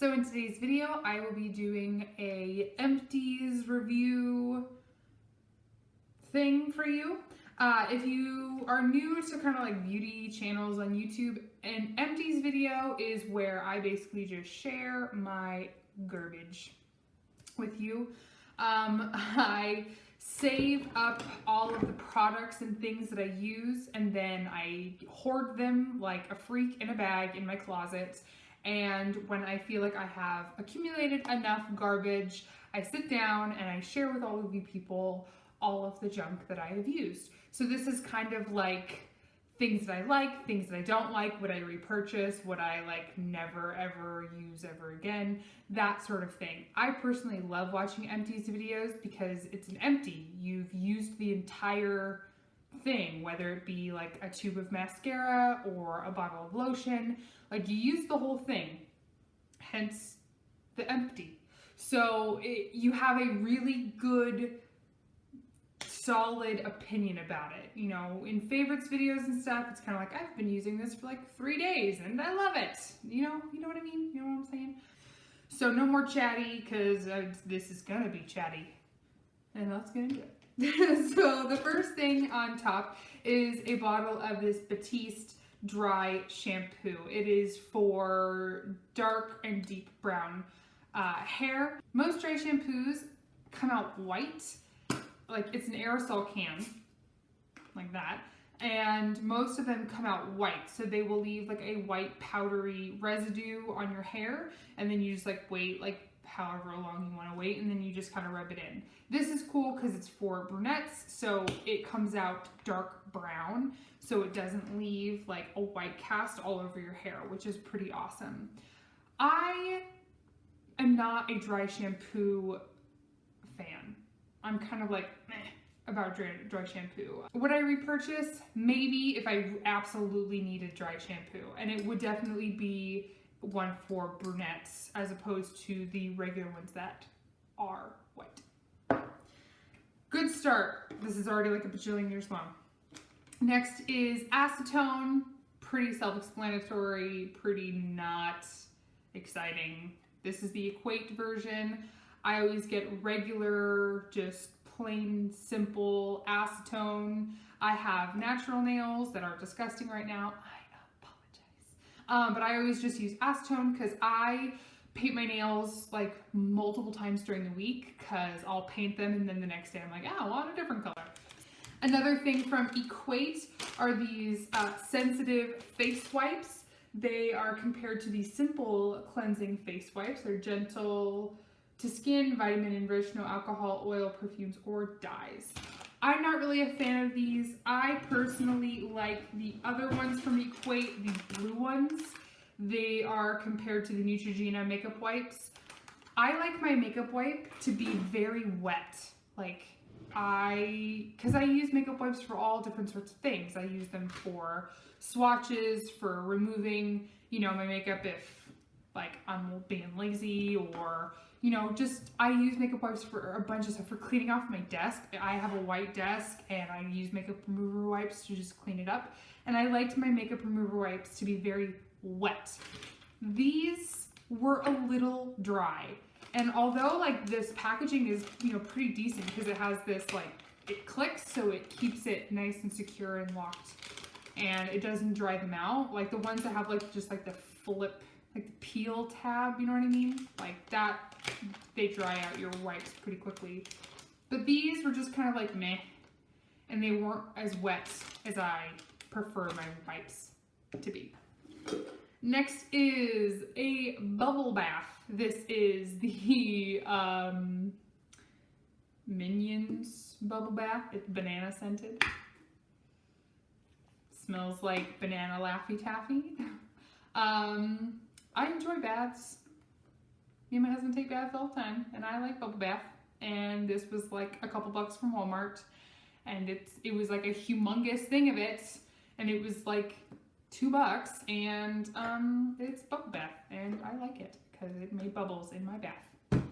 So in today's video, I will be doing a Empties review thing for you. If you are new to kind of like beauty channels on YouTube, an Empties video is where I basically just share my garbage with you. I save up all of the products and things that I use, and then I hoard them like a freak in a bag in my closet. And when I feel like I have accumulated enough garbage, I sit down and I share with all of you people all of the junk that I have used. So this is kind of like things that I like, things that I don't like, would I repurchase, would I like never ever use ever again, that sort of thing. I personally love watching Empties videos because it's an empty. You've used the entire thing, whether it be like a tube of mascara or a bottle of lotion, like you use the whole thing, hence the empty. So you have a really good solid opinion about it. You know, in favorites videos and stuff, it's kind of like, I've been using this for like 3 days and I love it. You know what I mean? You know what I'm saying? So no more chatty, because this is gonna be chatty. And let's get into it. So the first thing on top is a bottle of this Batiste dry shampoo. It is for dark and deep brown hair. Most dry shampoos come out white, like it's an aerosol can, like that. And most of them come out white, so they will leave like a white powdery residue on your hair, and then you just like wait like however long you want to wait, and then you just kind of rub it in. This is cool because it's for brunettes, so it comes out dark brown, so it doesn't leave like a white cast all over your hair, which is pretty awesome. I am not a dry shampoo fan. I'm kind of like meh about dry shampoo. Would I repurchase? Maybe, if I absolutely needed dry shampoo, and it would definitely be one for brunettes as opposed to the regular ones that are white. Good start. This is already like a bajillion years long. Next is acetone. Pretty self-explanatory, pretty not exciting. This is the Equate version. I always get regular, just plain simple acetone. I have natural nails that are disgusting right now. I apologize. But I always just use acetone because I paint my nails like multiple times during the week, because I'll paint them and then the next day I'm like, oh, I want a different color. Another thing from Equate are these sensitive face wipes. They are compared to the simple cleansing face wipes. They're gentle to skin, vitamin enriched, no alcohol, oil, perfumes, or dyes. I'm not really a fan of these. I personally like the other ones from Equate, the blue ones. They are compared to the Neutrogena makeup wipes. I like my makeup wipe to be very wet. Like because I use makeup wipes for all different sorts of things. I use them for swatches, for removing, you know, my makeup if like I'm being lazy, or you know, just I use makeup wipes for a bunch of stuff, for cleaning off my desk. I have a white desk and I use makeup remover wipes to just clean it up. And I liked my makeup remover wipes to be very wet. These were a little dry. And although like this packaging is, you know, pretty decent because it has this like, it clicks, so it keeps it nice and secure and locked, and it doesn't dry them out. Like the ones that have like just like the flip, like the peel tab, you know what I mean? Like that, they dry out your wipes pretty quickly. But these were just kind of like meh, and they weren't as wet as I prefer my wipes to be. Next is a bubble bath. This is the Minions bubble bath. It's banana scented. Smells like banana Laffy Taffy. I enjoy baths. Me and my husband take baths all the time, and I like bubble bath. And this was like a couple bucks from Walmart, and it was like a humongous thing of it, and it was like $2, and it's bubble bath, and I like it because it made bubbles in my bath.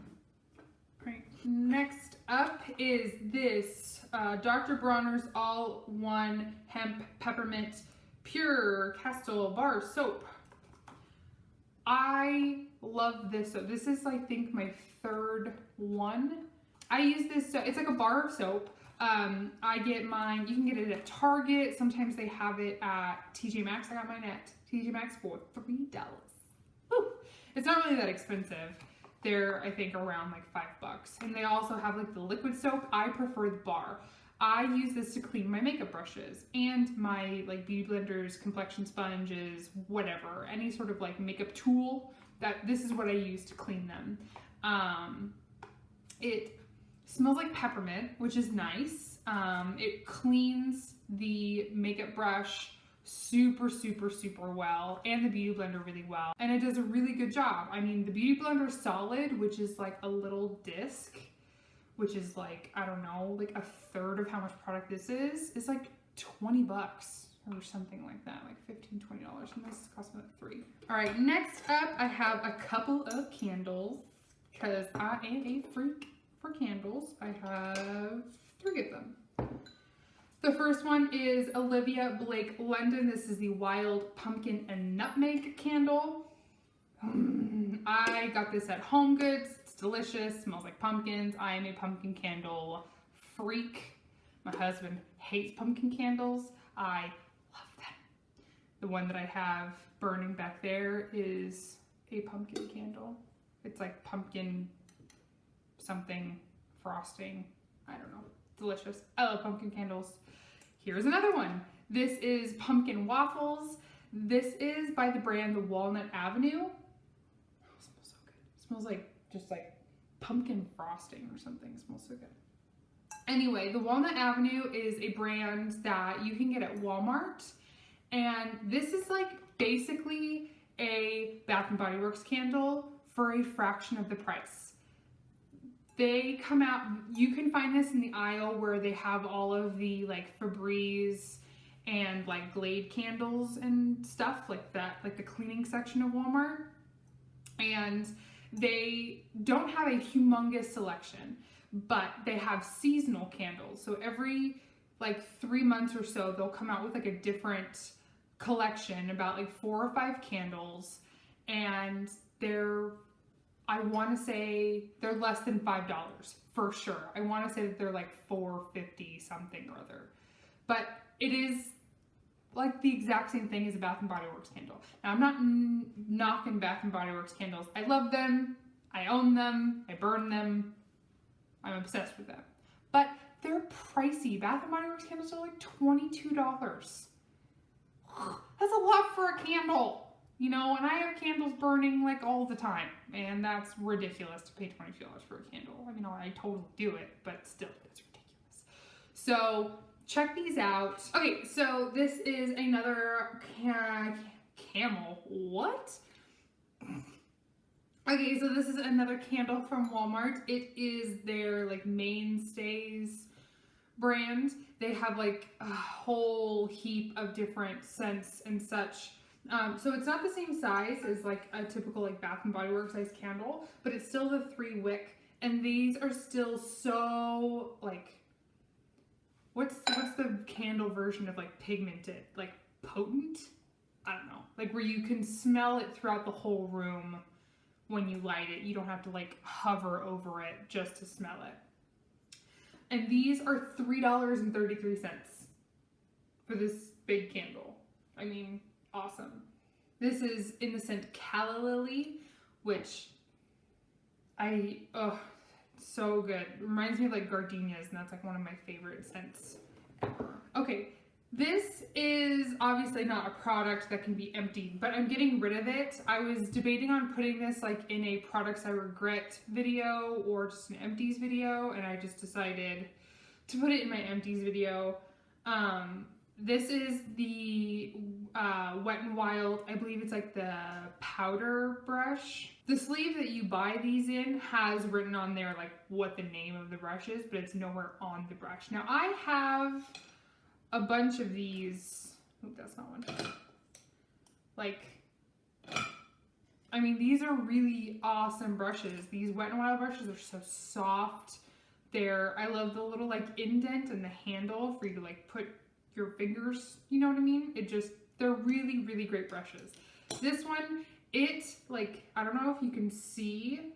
Right. Next up is this Dr. Bronners All-One Hemp Peppermint Pure Castle Bar Soap. I love this soap. This is, I think, my third one. I use this soap. It's like a bar of soap. I get mine, you can get it at Target. Sometimes they have it at TJ Maxx. I got mine at TJ Maxx for $3. Woo. It's not really that expensive. They're, I think, around like $5. And they also have like the liquid soap. I prefer the bar. I use this to clean my makeup brushes and my like beauty blenders, complexion sponges, whatever, any sort of like makeup tool. This is what I use to clean them. It smells like peppermint, which is nice. It cleans the makeup brush super, super, super well, and the beauty blender really well. And it does a really good job. I mean, the beauty blender solid, which is like a little disc, which is like, I don't know, like a third of how much product this is like $20 or something like that, like $15, $20. And this costs me like $3. All right, next up, I have a couple of candles because I am a freak for candles. I have 3 of them. The first one is Olivia Blake London. This is the Wild Pumpkin and Nutmeg candle. I got this at Home Goods. It's delicious, smells like pumpkins. I am a pumpkin candle freak. My husband hates pumpkin candles. I love them. The one that I have burning back there is a pumpkin candle. It's like pumpkin something frosting. I don't know. Delicious. I love pumpkin candles. Here's another one. This is Pumpkin Waffles. This is by the brand the Walnut Avenue. Oh, it smells so good. It smells like just like pumpkin frosting or something. It smells so good. Anyway, the Walnut Avenue is a brand that you can get at Walmart. And this is like basically a Bath & Body Works candle for a fraction of the price. They come out, you can find this in the aisle where they have all of the like Febreze and like Glade candles and stuff like that, like the cleaning section of Walmart. And they don't have a humongous selection, but they have seasonal candles. So every like 3 months or so, they'll come out with like a different collection, about like 4 or 5 candles. And I want to say they're less than $5 for sure. I want to say that they're like $4.50 something or other. But it is like the exact same thing as a Bath & Body Works candle. Now, I'm not knocking Bath & Body Works candles. I love them. I own them. I burn them. I'm obsessed with them. But they're pricey. Bath & Body Works candles are like $22. That's a lot for a candle. You know, and I have candles burning like all the time, and that's ridiculous to pay $22 for a candle. I mean, I totally do it, but still, it's ridiculous. So check these out. Okay, so this is another camel. What? Okay, so this is another candle from Walmart. It is their like Mainstays brand. They have like a whole heap of different scents and such. So it's not the same size as like a typical like Bath & Body Works size candle, but it's still the 3 wick, and these are still so like, what's the candle version of like pigmented, like potent? I don't know, like where you can smell it throughout the whole room when you light it. You don't have to like hover over it just to smell it. And these are $3.33 for this big candle. I mean, awesome. This is in the scent Calla Lily, which so good. It reminds me of like gardenias, and that's like one of my favorite scents ever. Okay, this is obviously not a product that can be emptied, but I'm getting rid of it. I was debating on putting this like in a products I regret video or just an empties video, and I just decided to put it in my empties video. This is the Wet n Wild, I believe it's like the powder brush. The sleeve that you buy these in has written on there like what the name of the brush is, but it's nowhere on the brush. Now I have a bunch of these. Oh, that's not one. Like, I mean, these are really awesome brushes. These Wet n Wild brushes are so soft. I love the little like indent in the handle for you to like put your fingers, you know what I mean? They're really, really great brushes. This one It, like, I don't know if you can see,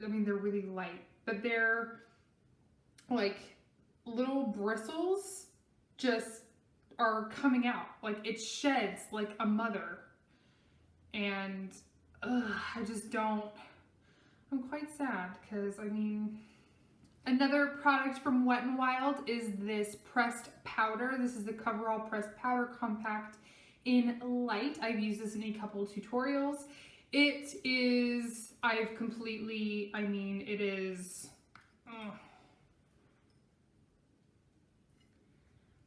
I mean, they're really light, but they're like little bristles just are coming out. Like, it sheds like a mother. And I just don't, I'm quite sad because, I mean, another product from Wet n Wild is this pressed powder. This is the Coverall Pressed Powder Compact in Light. I've used this in a couple tutorials. It is, I've completely, I mean, it is,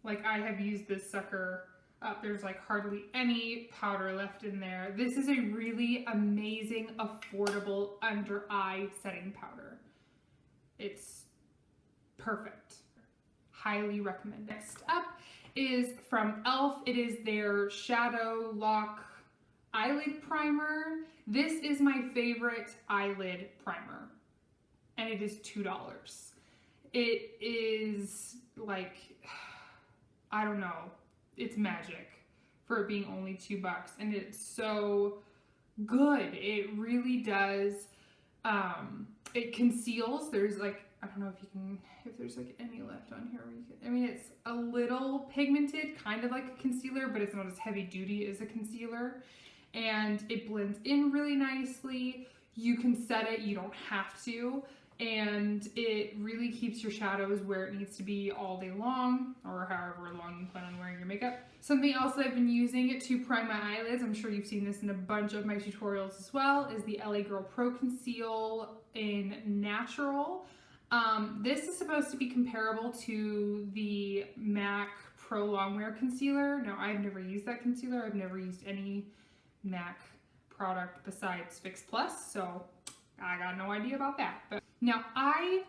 like, I have used this sucker up. There's like hardly any powder left in there. This is a really amazing, affordable under eye setting powder. It's perfect. Highly recommend. Next up is from E.l.f. It is their Shadow Lock Eyelid Primer. This is my favorite eyelid primer, and it is $2. It is like, I don't know, it's magic for it being only $2, and it's so good. It really does, it conceals. There's like, I don't know if you can, if there's like any left on here. I mean, it's a little pigmented, kind of like a concealer, but it's not as heavy duty as a concealer. And it blends in really nicely. You can set it, you don't have to. And it really keeps your shadows where it needs to be all day long, or however long you plan on wearing your makeup. Something else that I've been using it to prime my eyelids, I'm sure you've seen this in a bunch of my tutorials as well, is the LA Girl Pro Conceal in Natural. This is supposed to be comparable to the MAC Pro Longwear Concealer. Now, I've never used that concealer. I've never used any MAC product besides Fix Plus, so I got no idea about that. But now, I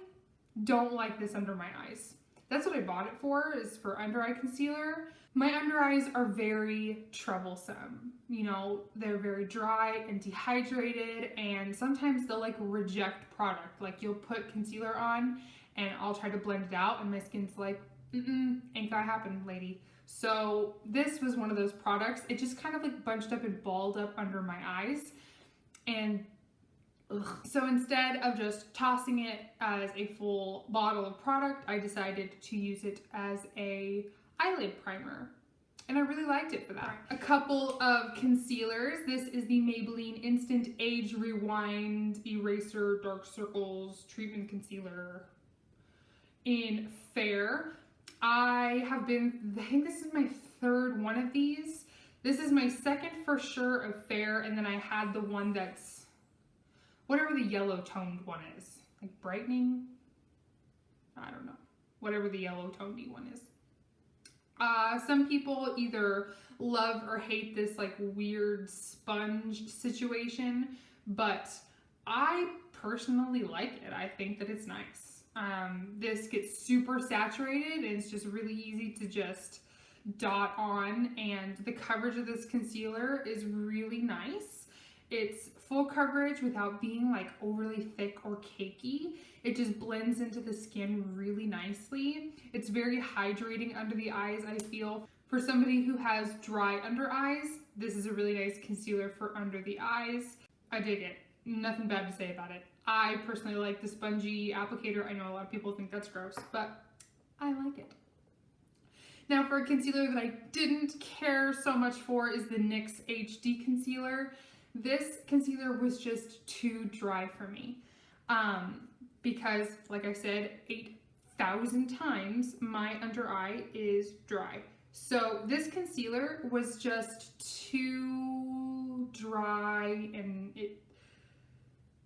don't like this under my eyes. That's what I bought it for, is for under eye concealer. My under eyes are very troublesome. You know, they're very dry and dehydrated, and sometimes they'll like reject product. Like, you'll put concealer on and I'll try to blend it out and my skin's like, ain't gonna happen, lady. So this was one of those products. It just kind of like bunched up and balled up under my eyes, and so instead of just tossing it as a full bottle of product, I decided to use it as a eyelid primer, and I really liked it for that. A couple of concealers. This is the Maybelline Instant Age Rewind Eraser Dark Circles Treatment Concealer in Fair. I think this is my third one of these. This is my second for sure of Fair, and then I had the one that's whatever the yellow toned one is, like brightening, I don't know, whatever the yellow toned one is. Some people either love or hate this like weird sponge situation, but I personally like it. I think that it's nice. This gets super saturated and it's just really easy to just dot on, and the coverage of this concealer is really nice. It's full coverage without being like overly thick or cakey. It just blends into the skin really nicely. It's very hydrating under the eyes, I feel. For somebody who has dry under eyes, this is a really nice concealer for under the eyes. I dig it. Nothing bad to say about it. I personally like the spongy applicator. I know a lot of people think that's gross, but I like it. Now, for a concealer that I didn't care so much for is the NYX HD Concealer. This concealer was just too dry for me because, like I said, 8,000 times my under eye is dry. So this concealer was just too dry, and it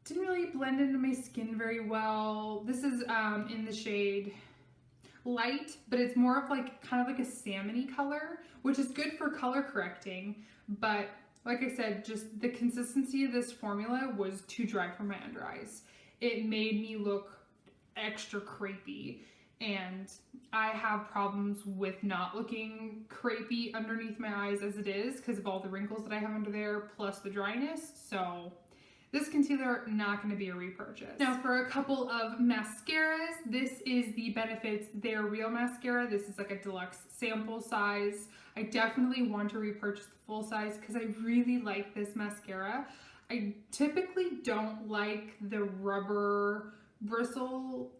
didn't really blend into my skin very well. This is in the shade Light, but it's more of like kind of like a salmony color, which is good for color correcting, but like I said, just the consistency of this formula was too dry for my under eyes. It made me look extra crepey, and I have problems with not looking crepey underneath my eyes as it is because of all the wrinkles that I have under there, plus the dryness. So This concealer, not going to be a repurchase. Now for a couple of mascaras, this is the Benefits They're Real mascara. This is like a deluxe sample size. I definitely want to repurchase the full size because I really like this mascara. I typically don't like the rubber bristle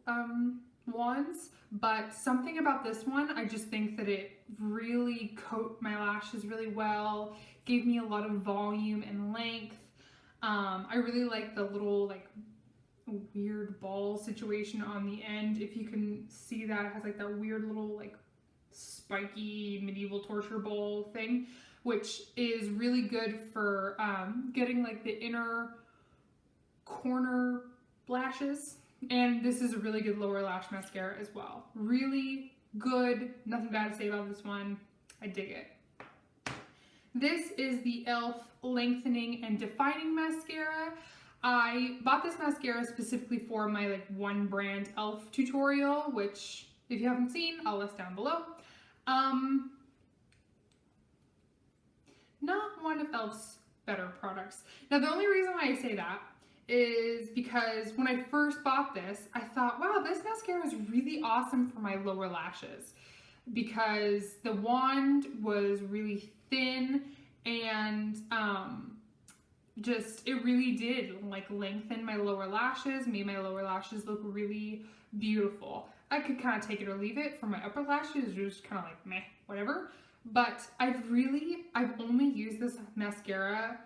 ones, but something about this one, I just think that it really coat my lashes really well, gave me a lot of volume and length. I really like the little like weird ball situation on the end. If you can see that, it has like that weird little like spiky medieval torture ball thing, which is really good for getting like the inner corner lashes. And this is a really good lower lash mascara as well. Really good, nothing bad to say about this one. I dig it. This is the E.l.f. Lengthening and Defining Mascara. I bought this mascara specifically for my like one brand E.l.f. tutorial, which if you haven't seen, I'll list down below. Not one of E.l.f.'s better products. Now the only reason why I say that is because when I first bought this, I thought, wow, this mascara is really awesome for my lower lashes because the wand was really thin and just, it really did like lengthen my lower lashes, made my lower lashes look really beautiful. I could kind of take it or leave it. For my upper lashes, it was kind of like meh, whatever. But I've only used this mascara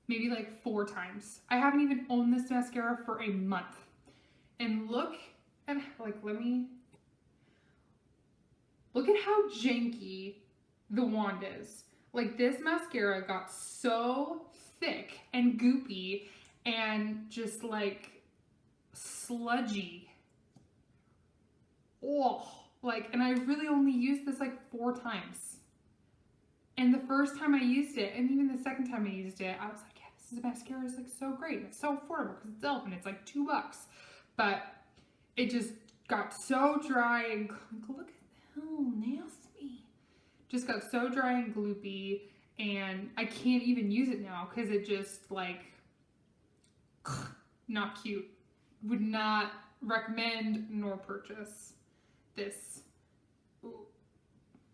maybe like 4 times. I haven't even owned this mascara for a month. And look at, like, look at how janky the wand is. Like, this mascara got so thick and goopy and just like sludgy. Oh, like, and I really only used this like 4 times. And the first time I used it, and even the second time I used it, I was like, yeah, this mascara is like so great. It's so affordable because it's E.l.f. and it's like $2. But it just got so dry and look at how nasty. Just got so dry and gloopy, and I can't even use it now because it just like not cute. Would not recommend nor purchase this. Ooh.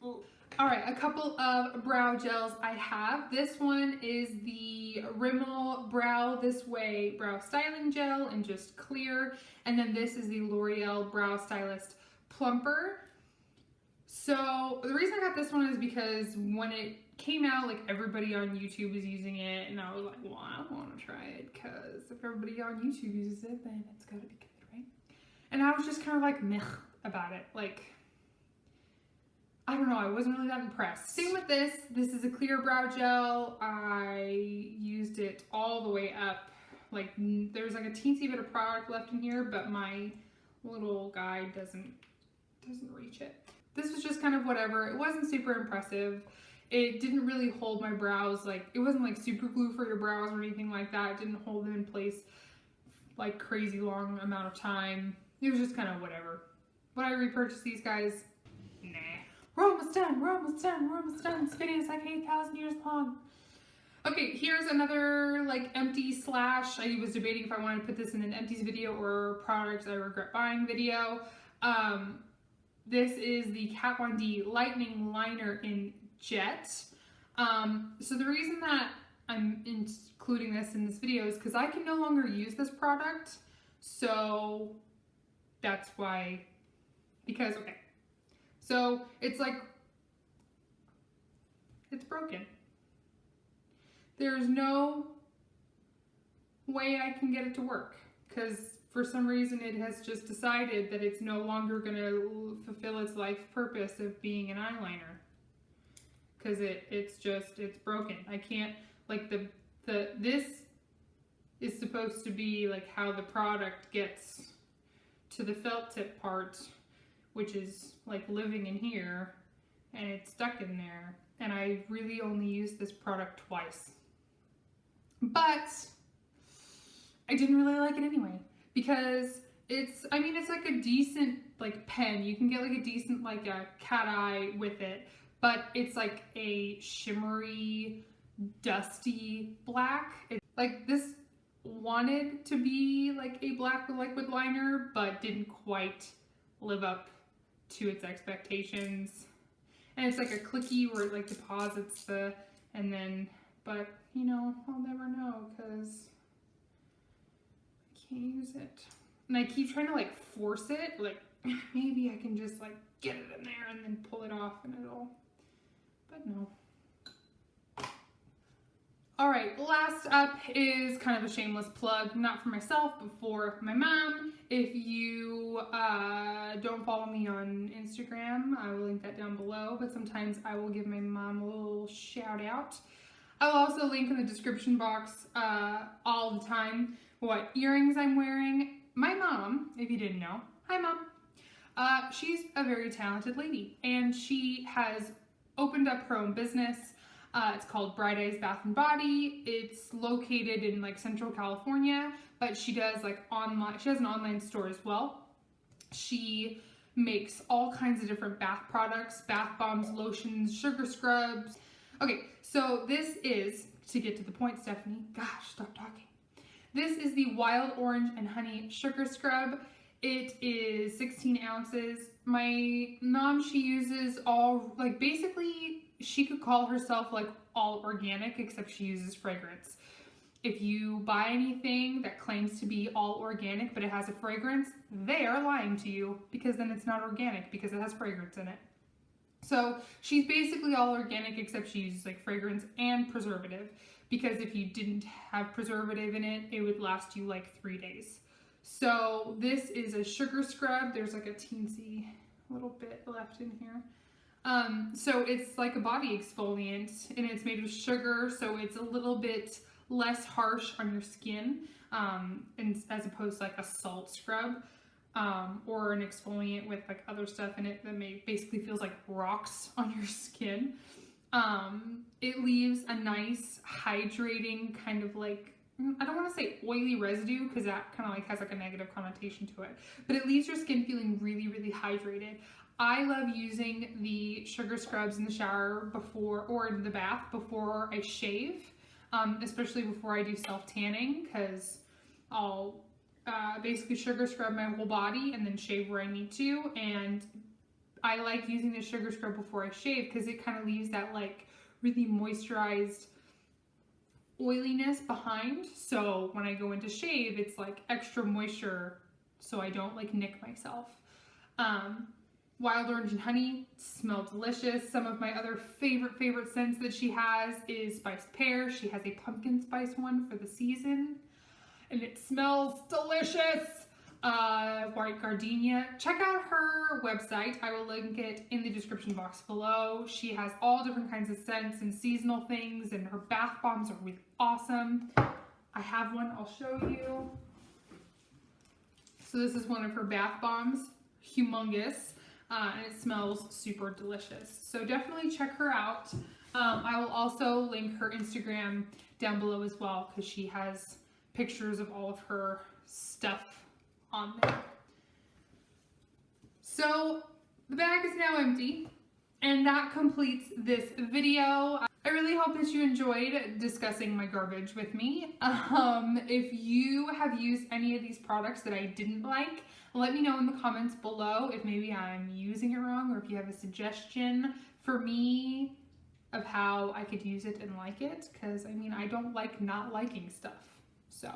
Ooh. All right, a couple of brow gels I have. This one is the Rimmel Brow This Way Brow Styling Gel in just clear. And then this is the L'Oreal Brow Stylist Plumper. So the reason I got this one is because when it came out, like everybody on YouTube was using it. And I was like, well, I want to try it because if everybody on YouTube uses it, then it's got to be good, right? And I was just kind of like meh about it. Like, I don't know, I wasn't really that impressed. Same with this. This is a clear brow gel. I used it all the way up. Like, there's like a teensy bit of product left in here, but my little guy doesn't reach it. This was just kind of whatever. It wasn't super impressive. It didn't really hold my brows. Like, it wasn't like super glue for your brows or anything like that. It didn't hold them in place like crazy long amount of time. It was just kind of whatever. Would I repurchase these guys? Nah. We're almost done, we're almost done, we're almost done. This video is like 8,000 years long. Okay, here's another like empty slash. I was debating if I wanted to put this in an empties video or products I regret buying video. This is the Kat Von D Lightning Liner in Jet. So the reason that I'm including this in this video is because I can no longer use this product. So that's why, because, okay. So it's like, it's broken. There's no way I can get it to work because for some reason it has just decided that it's no longer going to fulfill its life purpose of being an eyeliner because it's broken. I can't, like this is supposed to be like how the product gets to the felt tip part, which is like living in here, and it's stuck in there. And I really only used this product twice. But I didn't really like it anyway, because it's like a decent like pen. You can get like a decent like a cat eye with it, but it's like a shimmery, dusty black. It's like this wanted to be like a black liquid liner, but didn't quite live up to its expectations. And it's like a clicky where it like deposits the, and then, but you know, I'll never know because I can't use it. And I keep trying to like force it, like maybe I can just like get it in there and then pull it off and it'll, but no. All right, last up is kind of a shameless plug, not for myself, but for my mom. If you don't follow me on Instagram, I will link that down below, but sometimes I will give my mom a little shout out. I'll also link in the description box all the time what earrings I'm wearing. My mom, if you didn't know, hi mom, she's a very talented lady and she has opened up her own business. It's called Bright Eyes Bath and Body. It's located in like Central California, but she does like online, she has an online store as well. She makes all kinds of different bath products, bath bombs, lotions, sugar scrubs. Okay, so this is, to get to the point, Stephanie, gosh, stop talking. This is the Wild Orange and Honey Sugar Scrub. It is 16 ounces. My mom, she uses all, like basically, she could call herself like all organic, except she uses fragrance. If you buy anything that claims to be all organic, but it has a fragrance, they are lying to you because then it's not organic because it has fragrance in it. So she's basically all organic, except she uses like fragrance and preservative because if you didn't have preservative in it, it would last you like 3 days. So this is a sugar scrub. There's like a teensy little bit left in here. So it's like a body exfoliant and it's made of sugar, so it's a little bit less harsh on your skin, and as opposed to like a salt scrub, or an exfoliant with like other stuff in it that basically feels like rocks on your skin. It leaves a nice hydrating kind of like, I don't want to say oily residue because that kind of like has like a negative connotation to it, but it leaves your skin feeling really, really hydrated. I love using the sugar scrubs in the shower before, or in the bath before I shave, especially before I do self-tanning, because I'll basically sugar scrub my whole body and then shave where I need to. And I like using the sugar scrub before I shave because it kind of leaves that like really moisturized oiliness behind. So when I go into shave, it's like extra moisture so I don't like nick myself. Wild Orange and Honey smell delicious. Some of my other favorite scents that she has is Spiced Pear. She has a pumpkin spice one for the season and it smells delicious. White Gardenia. Check out her website. I will link it in the description box below. She has all different kinds of scents and seasonal things, and her bath bombs are really awesome. I have one, I'll show you. So this is one of her bath bombs, humongous, and it smells super delicious. So definitely check her out. I will also link her Instagram down below as well because she has pictures of all of her stuff on there. So the bag is now empty and that completes this video. I really hope that you enjoyed discussing my garbage with me. If you have used any of these products that I didn't like, let me know in the comments below if maybe I'm using it wrong or if you have a suggestion for me of how I could use it and like it, because I mean, I don't like not liking stuff. So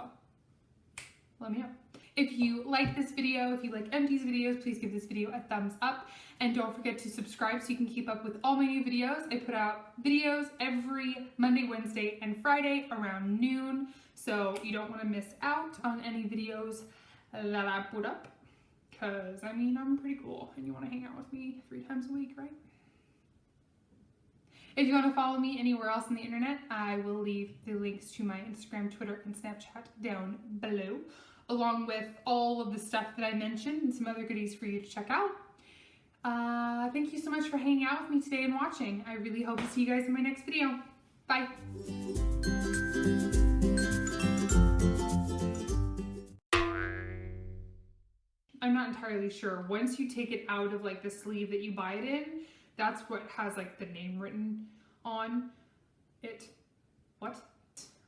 let me know. If you like this video, if you like Empties videos, please give this video a thumbs up. And don't forget to subscribe so you can keep up with all my new videos. I put out videos every Monday, Wednesday, and Friday around noon. So you don't want to miss out on any videos that I put up. Because, I mean, I'm pretty cool. And you want to hang out with me 3 times a week, right? If you want to follow me anywhere else on the internet, I will leave the links to my Instagram, Twitter, and Snapchat down below, along with all of the stuff that I mentioned and some other goodies for you to check out. Thank you so much for hanging out with me today and watching. I really hope to see you guys in my next video. Bye. I'm not entirely sure. Once you take it out of like the sleeve that you buy it in, that's what has like the name written on it. What?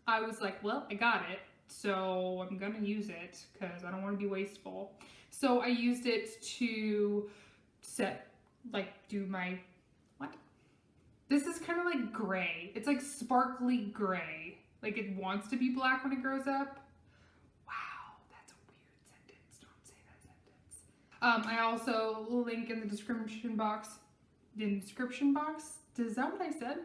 I was like, well, I got it. So I'm gonna use it because I don't want to be wasteful. So I used it to do my, what? This is kind of like gray. It's like sparkly gray. Like it wants to be black when it grows up. Wow, that's a weird sentence. Don't say that sentence. I also link in the description box. Is that what I said?